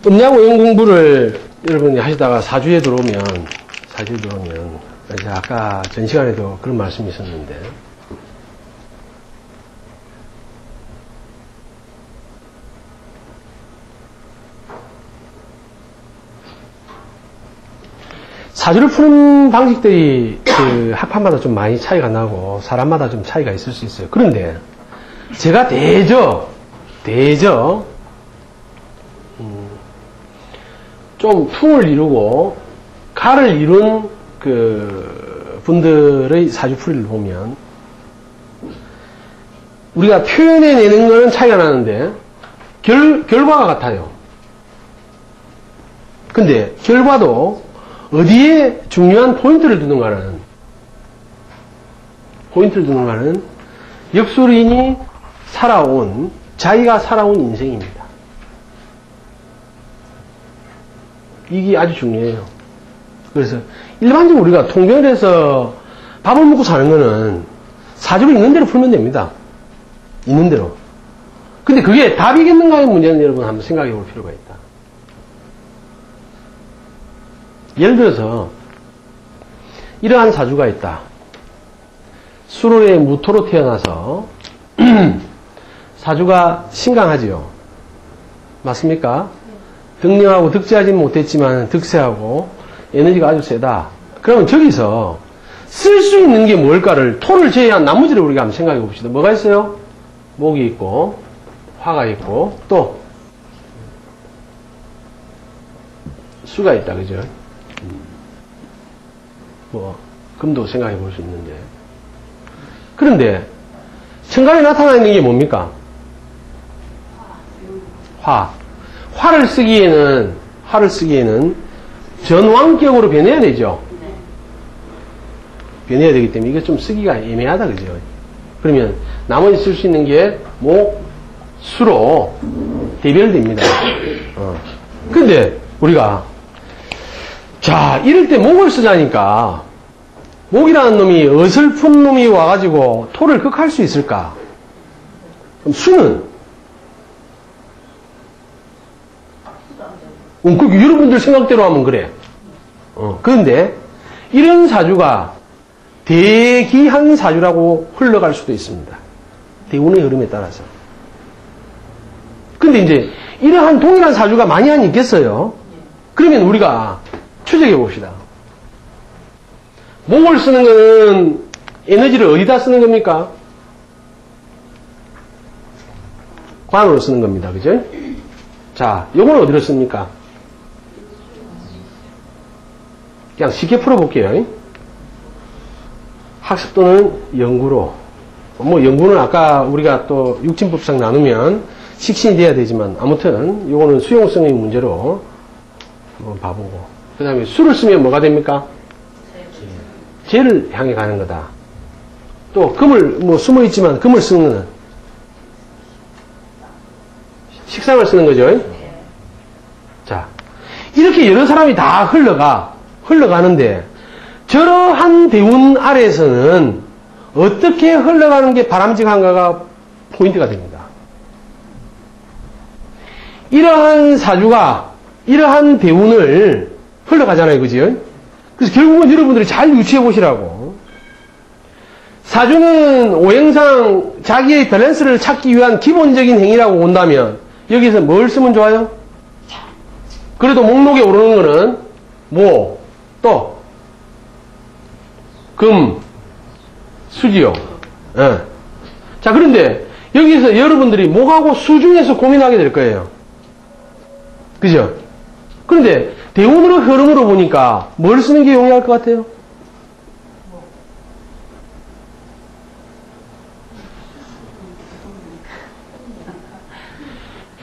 음양 오용 공부를 여러분이 하시다가 사주에 들어오면 이제 아까 전 시간에도 그런 말씀이 있었는데 사주를 푸는 방식들이 그 학파마다 좀 많이 차이가 나고 사람마다 좀 차이가 있을 수 있어요. 그런데 제가 대저 좀 풍을 이루고 가를 이룬 그 분들의 사주풀이를 보면 우리가 표현해내는 거는 차이가 나는데 결과가 같아요. 근데 결과도 어디에 중요한 포인트를 두는가는 역술인이 자기가 살아온 인생입니다. 이게 아주 중요해요. 그래서 일반적으로 우리가 통변을 해서 밥을 먹고 사는 거는 사주를 있는 대로 풀면 됩니다. 있는 대로. 근데 그게 답이겠는가의 문제는 여러분 한번 생각해 볼 필요가 있다. 예를 들어서 이러한 사주가 있다. 수로의 무토로 태어나서 사주가 신강하지요. 맞습니까? 득령하고 득지하지는 못했지만 득세하고 에너지가 아주 세다. 그러면 저기서 쓸 수 있는 게 뭘까를 토를 제외한 나머지를 우리가 한번 생각해 봅시다. 뭐가 있어요? 목이 있고 화가 있고 또 수가 있다. 그죠? 금도 생각해 볼 수 있는데. 그런데 천간에 나타나 있는 게 뭡니까? 화를 쓰기에는 전왕격으로 변해야 되죠. 변해야 되기 때문에 이게 좀 쓰기가 애매하다. 그죠? 그러면 나머지 쓸 수 있는 게 목, 수로 대별됩니다. 근데 우리가 자, 이럴 때 목을 쓰자니까 목이라는 놈이 어설픈 놈이 와가지고 토를 극할 수 있을까? 그럼 수는? 여러분들 생각대로 하면 그래. 그런데 이런 사주가 대기한 사주라고 흘러갈 수도 있습니다. 대운의 흐름에 따라서. 근데 이제 이러한 동일한 사주가 많이 안 있겠어요? 그러면 우리가 추적해 봅시다. 목을 쓰는 거는 에너지를 어디다 쓰는 겁니까? 관으로 쓰는 겁니다. 그죠? 자, 요건 어디로 씁니까? 그냥 쉽게 풀어볼게요. 학습 또는 연구로. 연구는 아까 우리가 또 육진법상 나누면 식신이 돼야 되지만 아무튼 요거는 수용성의 문제로 한번 봐보고. 그 다음에 수를 쓰면 뭐가 됩니까? 재를 향해 가는 거다. 또 금을 숨어 있지만 금을 쓰는 거는 식상을 쓰는 거죠. 자, 이렇게 여러 사람이 다 흘러가는데 저러한 대운 아래에서는 어떻게 흘러가는 게 바람직한가가 포인트가 됩니다. 이러한 사주가 이러한 대운을 흘러가잖아요. 그죠? 그래서 결국은 여러분들이 잘 유추해 보시라고. 사주는 오행상 자기의 밸런스를 찾기 위한 기본적인 행위라고 본다면 여기서 뭘 쓰면 좋아요? 그래도 목록에 오르는 거는 모, 또 금, 수지요. 예. 자, 그런데 여기서 여러분들이 목하고 수 중에서 고민하게 될 거예요. 그죠? 그런데 대운으로 흐름으로 보니까 뭘 쓰는 게 용이할 것 같아요?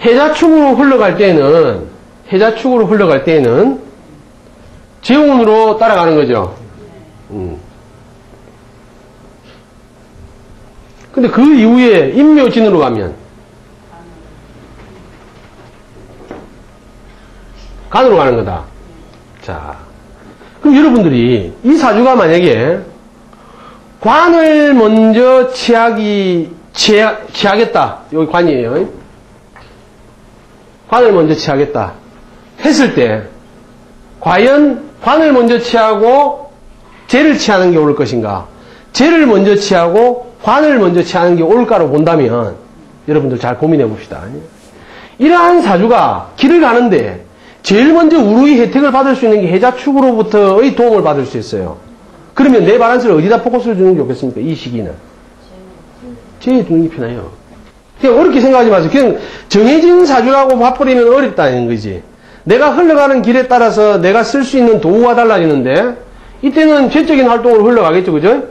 해자축으로 흘러갈 때는 재운으로 따라가는 거죠. 근데 그 이후에 인묘진으로 가면 간으로 가는 거다. 자, 그럼 여러분들이 이 사주가 만약에 관을 먼저 취하겠다. 여기 관이에요. 관을 먼저 취하겠다 했을 때 과연 관을 먼저 취하고 재를 취하는 게 올 것인가, 재를 먼저 취하고 관을 먼저 취하는 게 올까로 본다면 여러분들 잘 고민해 봅시다. 이러한 사주가 길을 가는데 제일 먼저 우루의 혜택을 받을 수 있는 게 해자축으로부터의 도움을 받을 수 있어요. 그러면 내 바란스를 어디다 포커스를 주는 게 좋겠습니까? 이 시기는 제에 두는 게 편해요. 그냥 어렵게 생각하지 마세요. 그냥 정해진 사주라고 봐버리면 어렵다는 거지. 내가 흘러가는 길에 따라서 내가 쓸 수 있는 도구가 달라지는데 이때는 재적인 활동으로 흘러가겠죠. 그죠?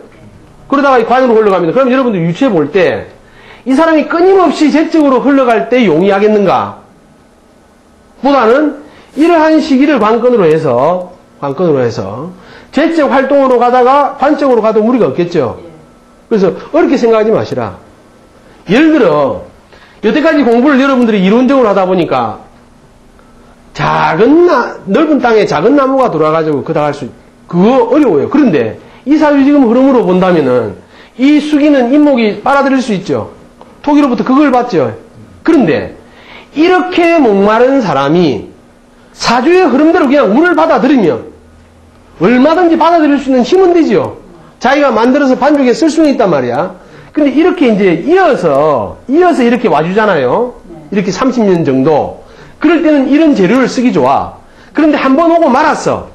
그러다가 이 관으로 흘러갑니다. 그럼 여러분들 유추해 볼 때 이 사람이 끊임없이 재적으로 흘러갈 때 용이하겠는가? 보다는 이러한 시기를 관건으로 해서 재적 활동으로 가다가 관적으로 가도 무리가 없겠죠. 그래서 어렵게 생각하지 마시라. 예를 들어 여태까지 공부를 여러분들이 이론적으로 하다 보니까 넓은 땅에 작은 나무가 돌아가지고 그거 어려워요. 그런데 이 사주 지금 흐름으로 본다면은 이 수기는 인목이 빨아들일 수 있죠. 토기로부터 그걸 받죠. 그런데 이렇게 목마른 사람이 사주의 흐름대로 그냥 운을 받아들이면 얼마든지 받아들일 수 있는 힘은 되죠. 자기가 만들어서 반죽에 쓸 수는 있단 말이야. 근데 이렇게 이제 이어서 이렇게 와주잖아요. 이렇게 30년 정도. 그럴 때는 이런 재료를 쓰기 좋아. 그런데 한 번 오고 말았어.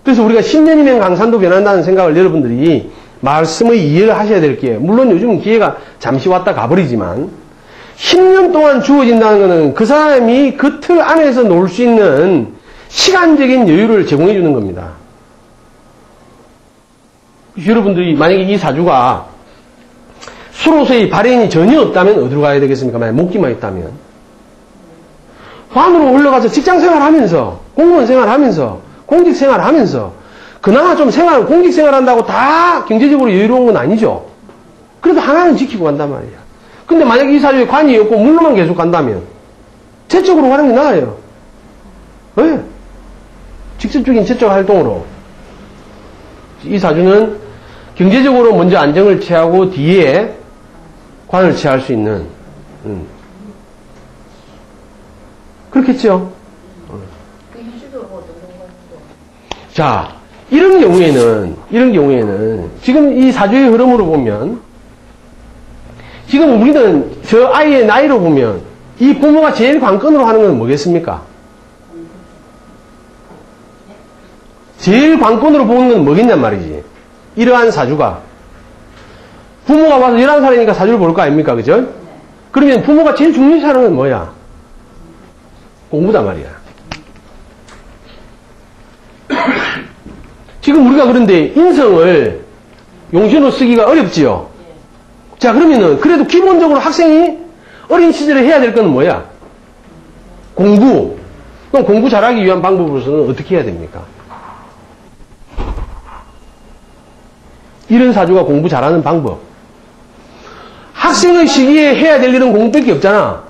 그래서 우리가 10년이면 강산도 변한다는 생각을 여러분들이 말씀의 이해를 하셔야 될 게, 물론 요즘은 기회가 잠시 왔다 가버리지만 10년 동안 주어진다는 것은 그 사람이 그 틀 안에서 놀 수 있는 시간적인 여유를 제공해 주는 겁니다. 여러분들이 만약에 이 사주가 수로서의 발현이 전혀 없다면 어디로 가야 되겠습니까? 만약 목기만 있다면 관으로 올라가서 직장생활하면서 공무원 생활하면서 공직 생활하면서 그나마 좀 공직 생활한다고 다 경제적으로 여유로운 건 아니죠. 그래도 하나는 지키고 간단 말이야. 근데 만약에 이 사주에 관이 없고 물로만 계속 간다면 재적으로 가는 게 나아요. 왜? 직접적인 재적 활동으로. 이 사주는 경제적으로 먼저 안정을 취하고 뒤에 관을 취할 수 있는 그렇겠죠. 자, 이런 경우에는 지금 이 사주의 흐름으로 보면 지금 우리는 저 아이의 나이로 보면 이 부모가 제일 관건으로 하는 건 뭐겠습니까? 제일 관건으로 보는 건 뭐겠냔 말이지. 이러한 사주가 부모가 와서 11살이니까 사주를 볼 거 아닙니까? 그죠? 그러면 부모가 제일 중요시 하는 건 뭐야? 공부단 말이야. 지금 우리가 그런데 인성을 용신으로 쓰기가 어렵지요. 자, 그러면은 그래도 기본적으로 학생이 어린 시절에 해야 될 건 뭐야? 공부. 그럼 공부 잘하기 위한 방법으로서는 어떻게 해야 됩니까? 이런 사주가 공부 잘하는 방법. 학생의 시기에 해야 될 일은 공부밖에 없잖아.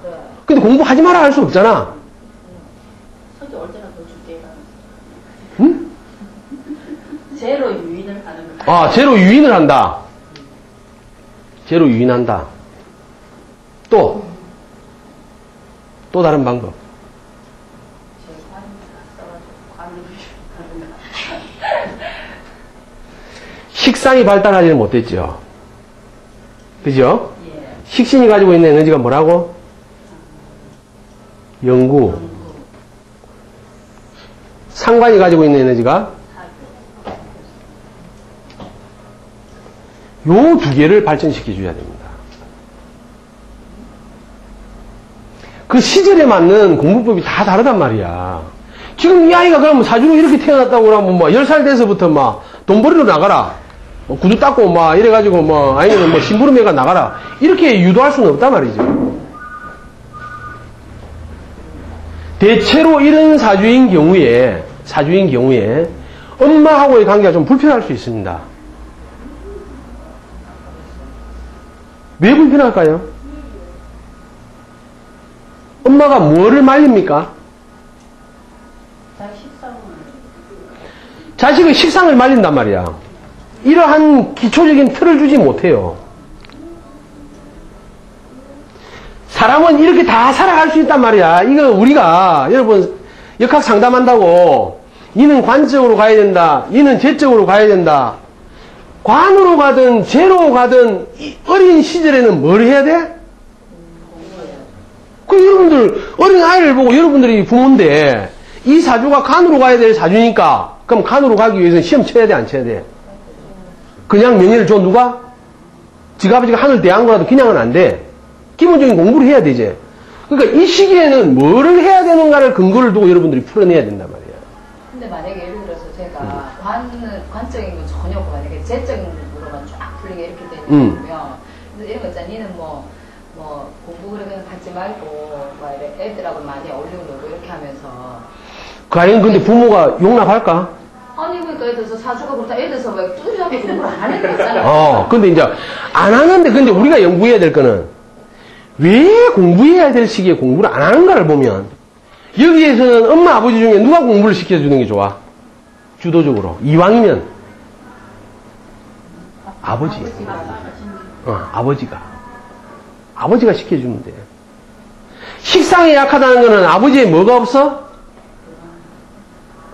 근데 공부하지 마라 할 수 없잖아. 응? 제로 유인을 하는 거. 아, 제로 유인을 한다. 제로 유인한다. 또 다른 방법. 식상이 발달하지는 못했죠. 그죠? 예. 식신이 가지고 있는 에너지가 뭐라고? 영구. 상관이 가지고 있는 에너지가? 요 두 개를 발전시켜줘야 됩니다. 그 시절에 맞는 공부법이 다 다르단 말이야. 지금 이 아이가 그러면 사주로 이렇게 태어났다고 그러면 뭐 10살 돼서부터 막 돈 벌이러 나가라. 뭐 구두 닦고 막 이래가지고 뭐 아니면 뭐 심부름해가 나가라. 이렇게 유도할 수는 없단 말이죠. 대체로 이런 사주인 경우에 엄마하고의 관계가 좀 불편할 수 있습니다. 왜 불편할까요? 엄마가 뭐를 말립니까? 자식의 식상을 말린단 말이야. 이러한 기초적인 틀을 주지 못해요. 사람은 이렇게 다 살아갈 수 있단 말이야. 이거 우리가 여러분 역학 상담한다고 니는 관적으로 가야 된다. 니는 재적으로 가야 된다. 관으로 가든 재로 가든 어린 시절에는 뭘 해야 돼? 그 여러분들 어린 아이를 보고 여러분들이 부모인데 이 사주가 간으로 가야 될 사주니까 그럼 간으로 가기 위해서는 시험 쳐야 돼 안 쳐야 돼? 그냥 명예를 줘 누가? 지가 아버지가 하늘 대한 거라도 그냥은 안 돼. 기본적인 공부를 해야 되지. 그러니까 이 시기에는 뭐를 해야 되는가를 근거를 두고 여러분들이 풀어내야 된단 말이야. 근데 만약에 예를 들어서 제가 관적인 건 전혀 없고 만약에 재적인 부분으로만 쫙 풀리게 이렇게 되면 그래서 이런 거 있잖아. 니는 뭐 공부 그래 그냥 받지 말고 막 이래 애들하고 많이 어울리고 놀고 이렇게 하면서 과연 근데 부모가 용납할까? 아니 그러니까 예를 들어서 사주가 그렇다 예를 들어서 왜 뚜리하게 공부를 안 해도 있잖아. 근데 이제 안 하는데 근데 우리가 연구해야 될 거는 왜 공부해야 될 시기에 공부를 안 하는가를 보면 여기에서는 엄마 아버지 중에 누가 공부를 시켜주는 게 좋아? 주도적으로 이왕이면 아버지. 아버지가 시켜주면 돼. 식상에 약하다는 거는 아버지에 뭐가 없어?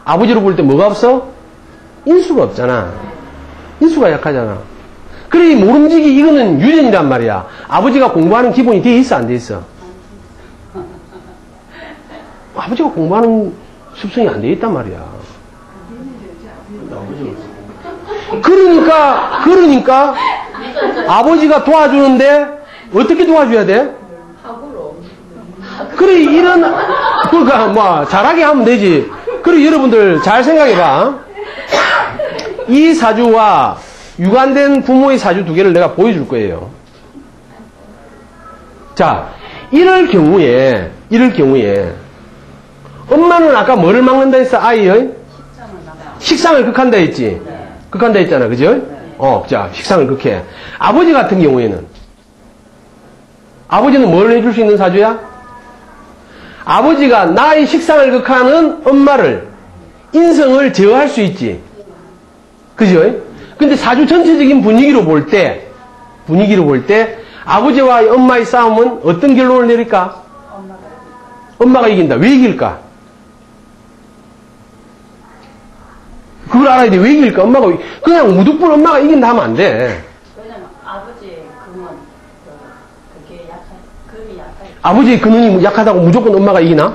아버지로 볼 때 뭐가 없어? 인수가 없잖아. 인수가 약하잖아. 그래, 이 모름지기 이거는 유전이란 말이야. 아버지가 공부하는 기본이 돼 있어, 안 돼 있어? 아버지가 공부하는 습성이 안 돼 있단 말이야. 그러니까 아버지가 도와주는데 어떻게 도와줘야 돼? 학으로. 그래, 그러니까 뭐 잘하게 하면 되지. 그래, 여러분들 잘 생각해봐. 이 사주와 유관된 부모의 사주 두 개를 내가 보여줄 거예요. 자, 이럴 경우에 엄마는 아까 뭐를 막는다 했어? 아이의 식상을 극한다 했지. 극한다 했잖아, 그죠? 자, 식상을 극해. 아버지 같은 경우에는 아버지는 뭘 해줄 수 있는 사주야? 아버지가 나의 식상을 극하는 엄마를 인성을 제어할 수 있지. 그죠? 근데 사주 전체적인 분위기로 볼 때 아버지와 엄마의 싸움은 어떤 결론을 내릴까? 엄마가 이긴다. 왜 이길까? 그걸 알아야 돼. 왜 이길까? 그냥 무득불 엄마가 이긴다 하면 안 돼. 왜냐면 아버지의 근원 그게 그게 약간 아버지의 근원이 약하다고 무조건 엄마가 이기나?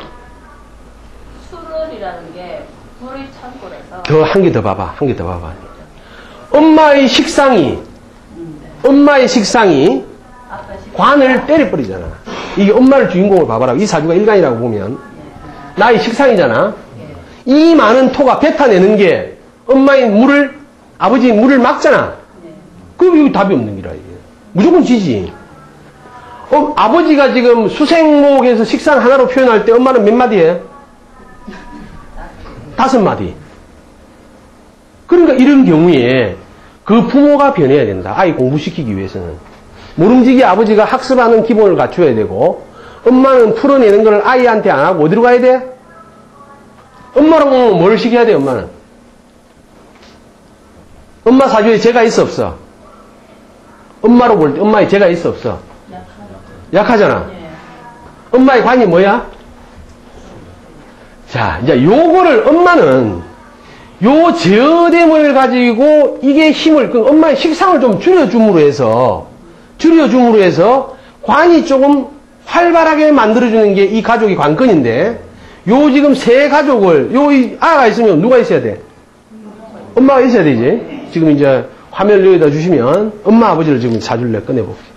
수술이라는 게 불의 창고라서 한 개 더 봐봐. 엄마의 식상이 관을 때려버리잖아. 이게 엄마를 주인공으로 봐봐라. 이 사주가 일간이라고 보면 나의 식상이잖아. 이 많은 토가 뱉어내는 게 아버지의 물을 막잖아. 그럼 이거 답이 없는 기라, 이게. 무조건 지지. 아버지가 지금 수생목에서 식상 하나로 표현할 때 엄마는 몇 마디 해? 5마디. 그러니까 이런 경우에 그 부모가 변해야 된다. 아이 공부시키기 위해서는. 모름지기 아버지가 학습하는 기본을 갖춰야 되고, 엄마는 풀어내는 걸 아이한테 안 하고 어디로 가야 돼? 엄마랑 뭘 시켜야 돼, 엄마는? 엄마 사주에 죄가 있어, 없어? 엄마로 볼 때 엄마의 죄가 있어, 없어? 약하잖아. 엄마의 관이 뭐야? 자, 이제 요거를 엄마는 요 제어됨을 가지고 이게 힘을, 엄마의 식상을 좀 줄여줌으로 해서 관이 조금 활발하게 만들어주는 게 이 가족의 관건인데, 요 지금 세 가족을, 이 아가 있으면 누가 있어야 돼? 엄마가 있어야 되지. 지금 이제 화면을 여기다 주시면 엄마 아버지를 지금 사주를 내가 꺼내볼게요.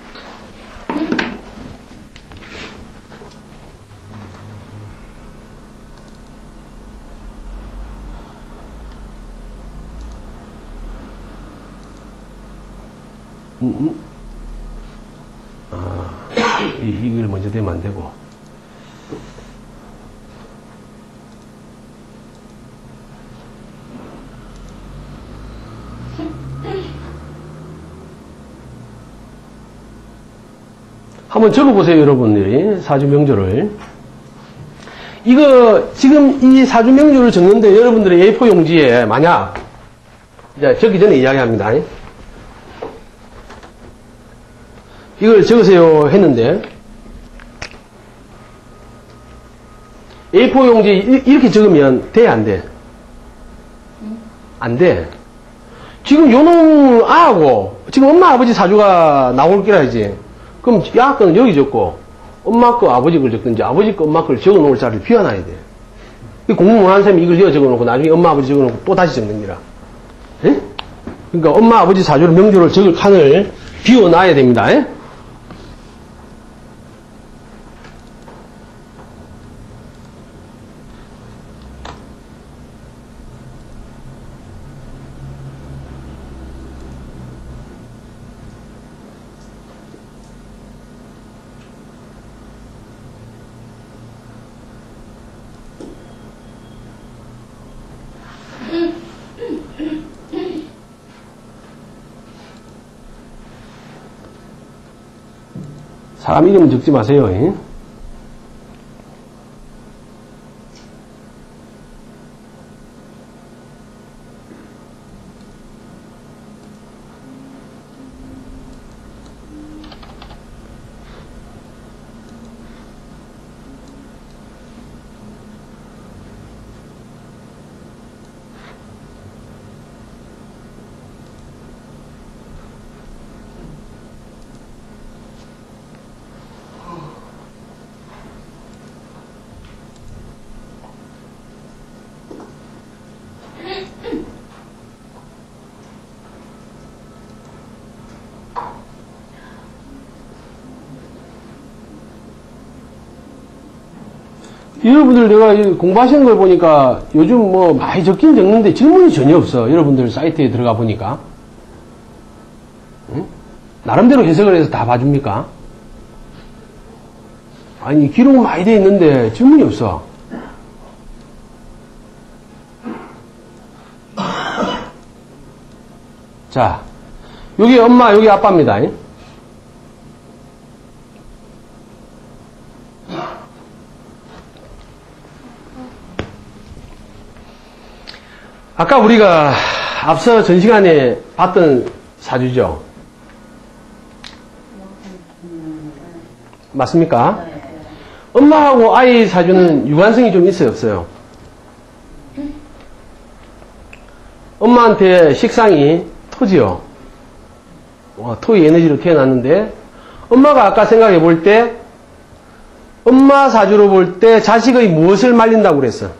이걸 먼저 되면 안 되고. 한번 적어보세요, 여러분들이. 사주 명조를. 이거, 지금 이 사주 명조를 적는데 여러분들의 A4 용지에 만약, 이제 적기 전에 이야기합니다. 이걸 적으세요 했는데, A4 용지에 이렇게 적으면 돼, 안 돼? 안 돼. 지금 요놈 아하고, 지금 엄마 아버지 사주가 나올 거라지. 그럼 야 거는 여기 적고, 엄마 거 아버지 걸 적든지, 아버지 거 엄마 걸 적어 놓을 자리를 비워놔야 돼. 공부 못하는 사람이 이걸 여기 적어 놓고, 나중에 엄마 아버지 적어 놓고 또 다시 적는 거라. 예? 그러니까 엄마 아버지 사주를 명조를 적을 칸을 비워놔야 됩니다. 예? 사람 이름 적지 마세요. 예? 여러분들 내가 공부하시는 걸 보니까 요즘 뭐 많이 적긴 적는데 질문이 전혀 없어. 여러분들 사이트에 들어가 보니까. 응? 나름대로 해석을 해서 다 봐줍니까? 아니, 기록은 많이 돼 있는데 질문이 없어. 자, 여기 엄마, 여기 아빠입니다. 아까 우리가 앞서 전 시간에 봤던 사주죠. 맞습니까? 엄마하고 아이 사주는 유관성이 좀 있어요, 없어요? 엄마한테 식상이 토지요. 토의 에너지로 태어났는데, 엄마가 아까 생각해 볼 때, 엄마 사주로 볼 때 자식의 무엇을 말린다고 그랬어?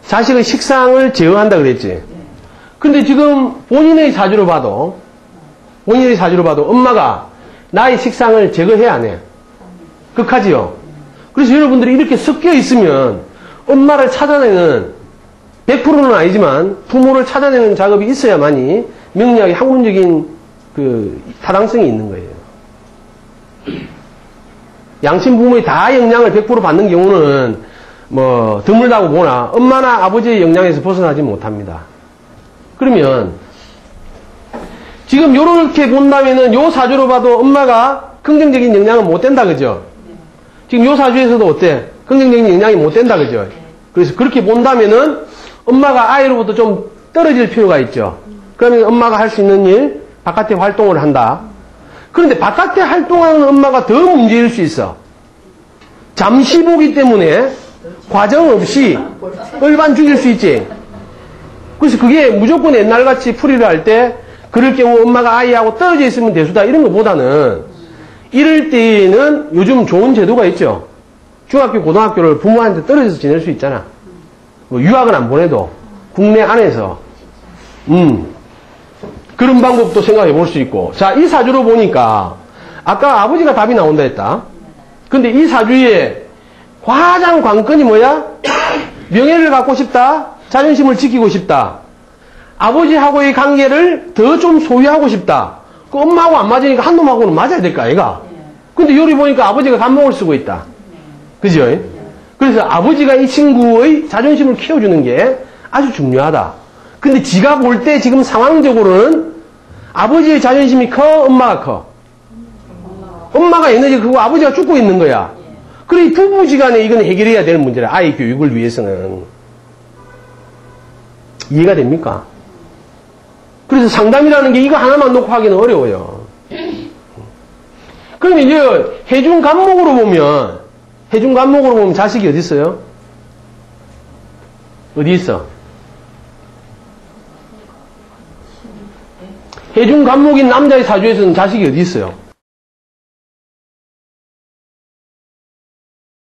자식의 식상을 제어한다 그랬지. 근데 지금 본인의 사주로 봐도 엄마가 나의 식상을 제거해 안 해? 극하지요. 그래서 여러분들이 이렇게 섞여 있으면 엄마를 찾아내는 100%는 아니지만 부모를 찾아내는 작업이 있어야만이 명리학의 학문적인 그 타당성이 있는 거예요. 양친 부모의 다 영향을 100% 받는 경우는 뭐 드물다고 보나 엄마나 아버지의 영향에서 벗어나지 못합니다. 그러면 지금 요렇게 본다면은 요 사주로 봐도 엄마가 긍정적인 영향은 못 된다 그죠? 지금 요 사주에서도 어때? 긍정적인 영향이 못 된다 그죠? 그래서 그렇게 본다면은 엄마가 아이로부터 좀 떨어질 필요가 있죠. 그러면 엄마가 할 수 있는 일, 바깥에 활동을 한다. 그런데 바깥에 활동하는 엄마가 더 문제일 수 있어. 잠시 보기 때문에 과정 없이 얼반 죽일 수 있지. 그래서 그게 무조건 옛날같이 풀이를 할 때 그럴 경우 엄마가 아이하고 떨어져 있으면 대수다 이런 것보다는 이럴 때는 요즘 좋은 제도가 있죠. 중학교, 고등학교를 부모한테 떨어져서 지낼 수 있잖아. 뭐 유학은 안 보내도 국내 안에서 그런 방법도 생각해 볼 수 있고. 자, 이 사주로 보니까 아까 아버지가 답이 나온다 했다. 근데 이 사주에 가장 관건이 뭐야? 명예를 갖고 싶다. 자존심을 지키고 싶다. 아버지하고의 관계를 더 좀 소유하고 싶다. 그 엄마하고 안 맞으니까 한 놈하고는 맞아야 될까, 얘가? 근데 요리 보니까 아버지가 간목을 쓰고 있다. 그죠? 그래서 아버지가 이 친구의 자존심을 키워주는 게 아주 중요하다. 근데 지가 볼 때 지금 상황적으로는 아버지의 자존심이 커, 엄마가 커? 엄마가 에너지가 크고 아버지가 죽고 있는 거야. 그래, 부부지간에 이건 해결해야 될 문제라. 아이 교육을 위해서는. 이해가 됩니까? 그래서 상담이라는 게 이거 하나만 놓고 하기는 어려워요. 그러면 이제 해준 간목으로 보면 해중 간목으로 보면 자식이 어디 있어요? 어디 있어? 해중 간목인 남자의 사주에서는 자식이 어디 있어요?